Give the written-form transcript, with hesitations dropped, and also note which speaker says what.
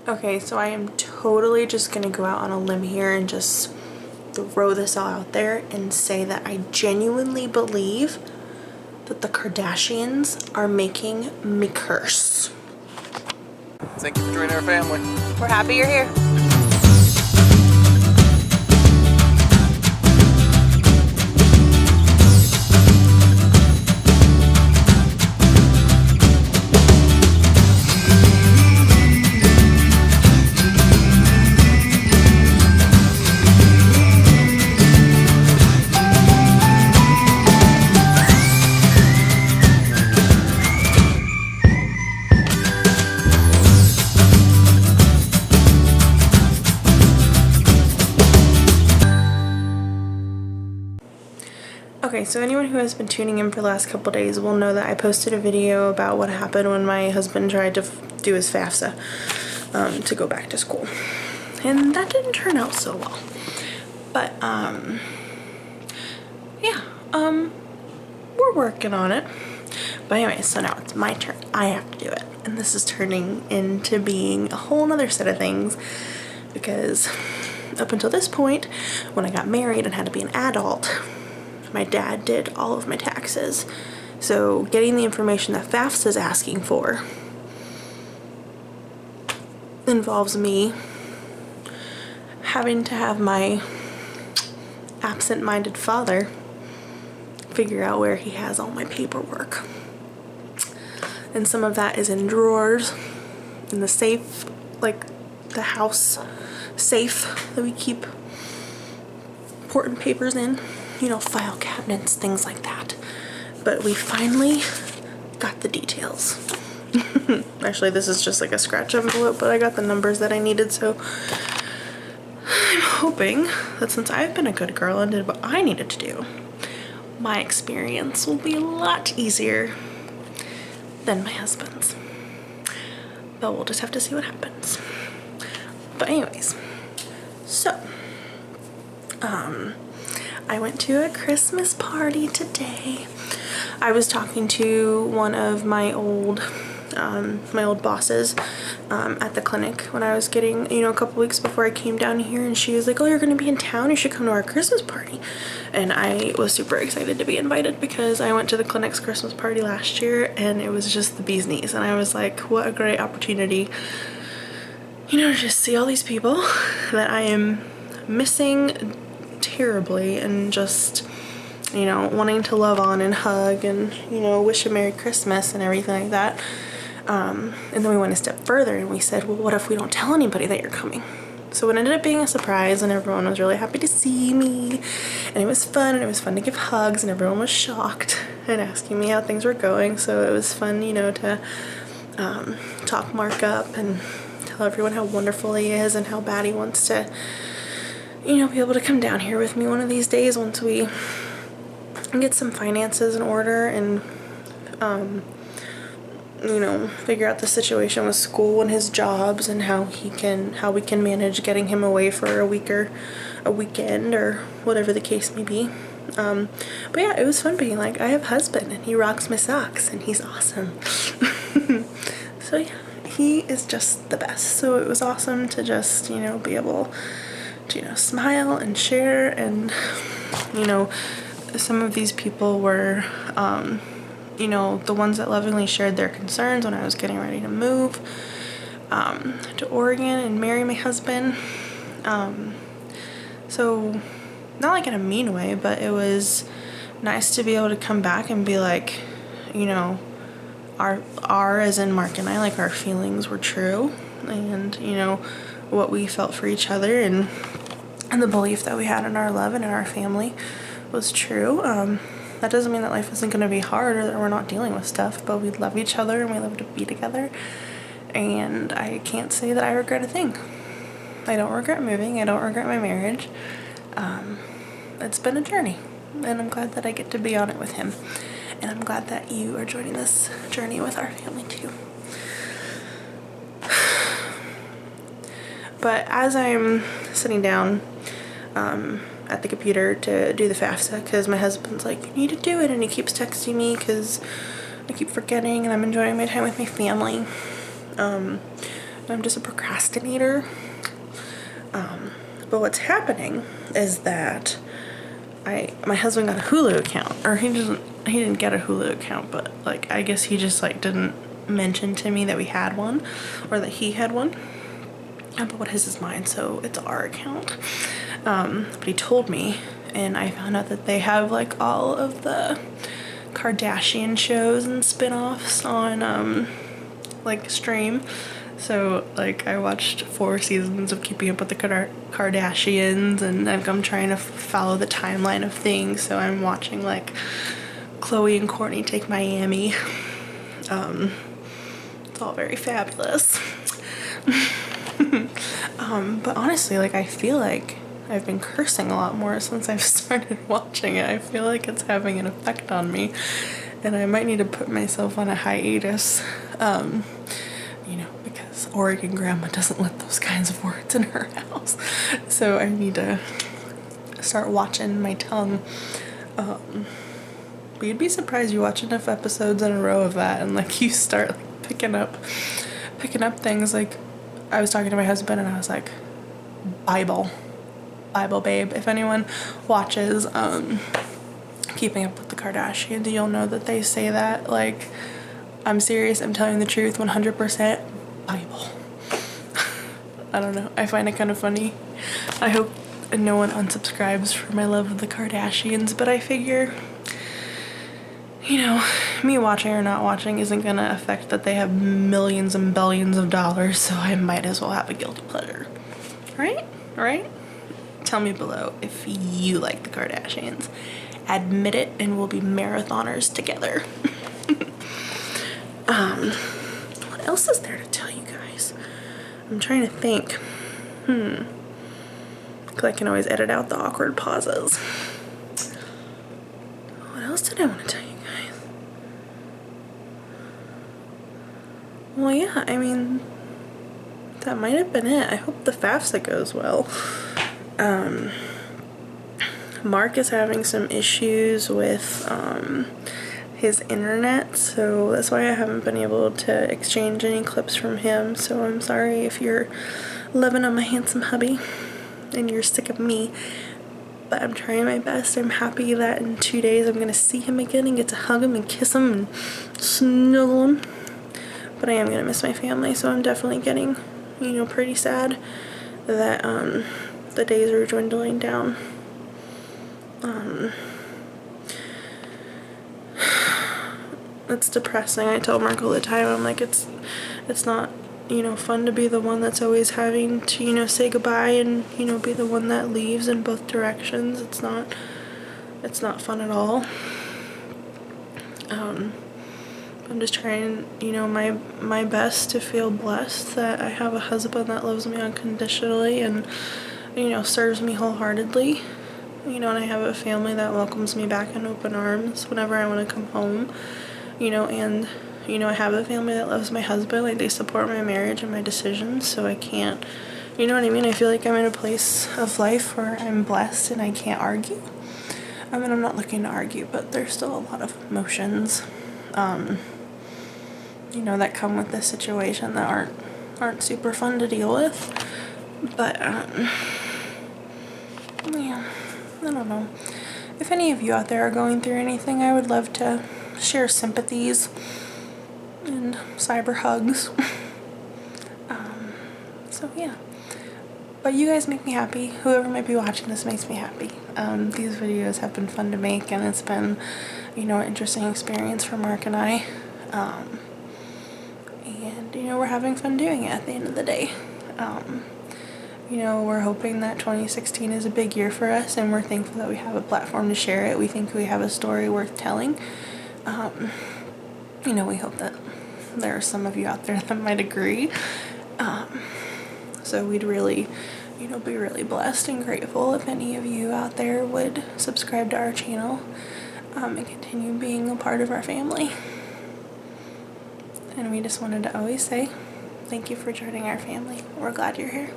Speaker 1: Okay, so I am totally just gonna go out on a limb here and just throw this all out there and say that I genuinely believe that the Kardashians are making me curse.
Speaker 2: Thank you for joining our family.
Speaker 1: We're happy you're here. Okay, so anyone who has been tuning in for the last couple days will know that I posted a video about what happened when my husband tried to do his FAFSA to go back to school. And that didn't turn out so well. But, yeah, we're working on it. But anyway, so now it's my turn. I have to do it. And this is turning into being a whole nother set of things because up until this point, when I got married and had to be an adult, my dad did all of my taxes. So getting the information that FAFSA is asking for involves me having to have my absent-minded father figure out where he has all my paperwork. And some of that is in drawers, in the safe, like the house safe that we keep important papers in. You know, file cabinets, things like that. But we finally got the details. Actually, this is just like a scratch envelope, but I got the numbers that I needed, so I'm hoping that since I've been a good girl and did what I needed to do, my experience will be a lot easier than my husband's. But we'll just have to see what happens. But anyways, so, I went to a Christmas party today. I was talking to one of my old bosses at the clinic when I was getting, you know, a couple weeks before I came down here, and she was like, oh, you're gonna be in town, you should come to our Christmas party. And I was super excited to be invited because I went to the clinic's Christmas party last year and it was just the bee's knees, and I was like, what a great opportunity, you know, to just see all these people that I am missing terribly and just, you know, wanting to love on and hug and, you know, wish a Merry Christmas and everything like that. And then we went a step further and we said, well, what if we don't tell anybody that you're coming? So it ended up being a surprise and everyone was really happy to see me, and it was fun, and it was fun to give hugs, and everyone was shocked and asking me how things were going. So it was fun, you know, to talk Mark up and tell everyone how wonderful he is and how bad he wants to, you know, be able to come down here with me one of these days once we get some finances in order and, you know, figure out the situation with school and his jobs and how we can manage getting him away for a week or a weekend or whatever the case may be. But yeah, it was fun being like, I have a husband and he rocks my socks and he's awesome. So yeah, he is just the best. So it was awesome to just, you know, be able to, you know, smile and share. And, you know, some of these people were, you know, the ones that lovingly shared their concerns when I was getting ready to move to Oregon and marry my husband. So not like in a mean way, but it was nice to be able to come back and be like, you know, our as in Mark and I, like our feelings were true, and, you know, what we felt for each other and the belief that we had in our love and in our family was true. That doesn't mean that life isn't going to be hard or that we're not dealing with stuff, but we love each other and we love to be together, and I can't say that I regret a thing. I don't regret moving. I don't regret my marriage. It's been a journey, and I'm glad that I get to be on it with him, and I'm glad that you are joining this journey with our family too. But as I'm sitting down at the computer to do the FAFSA, because my husband's like, you need to do it, and he keeps texting me because I keep forgetting and I'm enjoying my time with my family. I'm just a procrastinator. But what's happening is that my husband got a Hulu account, or he didn't get a Hulu account, but like I guess he just like didn't mention to me that we had one or that he had one. But what is mine, so it's our account. But he told me, and I found out that they have like all of the Kardashian shows and spin-offs on like stream. So like I watched 4 seasons of Keeping Up with the Kardashians, and I'm trying to follow the timeline of things. So I'm watching like Khloe and Kourtney Take Miami. It's all very fabulous. But honestly, like I feel like I've been cursing a lot more since I've started watching it. I feel like it's having an effect on me, and I might need to put myself on a hiatus. Because Oregon grandma doesn't let those kinds of words in her house. So I need to start watching my tongue. But you'd be surprised, you watch enough episodes in a row of that and like you start like picking up things. Like I was talking to my husband and I was like, Bible babe. If anyone watches Keeping Up with the Kardashians, you'll know that they say that. Like, I'm serious, I'm telling the truth, 100% Bible. I don't know, I find it kind of funny. I hope no one unsubscribes for my love of the Kardashians, but I figure, me watching or not watching isn't gonna affect that they have millions and billions of dollars, so I might as well have a guilty pleasure. Right? Tell me below if you like the Kardashians. Admit it and we'll be marathoners together. What else is there to tell you guys? I'm trying to think. Because I can always edit out the awkward pauses. What else did I want to tell you guys? Well, yeah, I mean, that might have been it. I hope the FAFSA goes well. Mark is having some issues with his internet, so that's why I haven't been able to exchange any clips from him. So I'm sorry if you're loving on my handsome hubby and you're sick of me, but I'm trying my best. I'm happy that in 2 days I'm gonna see him again and get to hug him and kiss him and snuggle him. But I am gonna miss my family, so I'm definitely getting, pretty sad that the days are dwindling down. It's depressing. I tell Mark all the time, I'm like, it's not, fun to be the one that's always having to, say goodbye and, be the one that leaves in both directions. It's not fun at all. I'm just trying, my best to feel blessed that I have a husband that loves me unconditionally and, serves me wholeheartedly. And I have a family that welcomes me back in open arms whenever I want to come home. And I have a family that loves my husband. Like, they support my marriage and my decisions, so I can't, you know what I mean? I feel like I'm in a place of life where I'm blessed and I can't argue. I mean, I'm not looking to argue, but there's still a lot of emotions, that come with this situation that aren't super fun to deal with. But, yeah, I don't know. If any of you out there are going through anything, I would love to share sympathies and cyber hugs. So yeah, but you guys make me happy. Whoever might be watching this makes me happy. These videos have been fun to make, and it's been, an interesting experience for Mark and I. And we're having fun doing it at the end of the day. We're hoping that 2016 is a big year for us, and we're thankful that we have a platform to share it. We think we have a story worth telling. We hope that there are some of you out there that might agree. So we'd really, be really blessed and grateful if any of you out there would subscribe to our channel, and continue being a part of our family. And we just wanted to always say thank you for joining our family. We're glad you're here.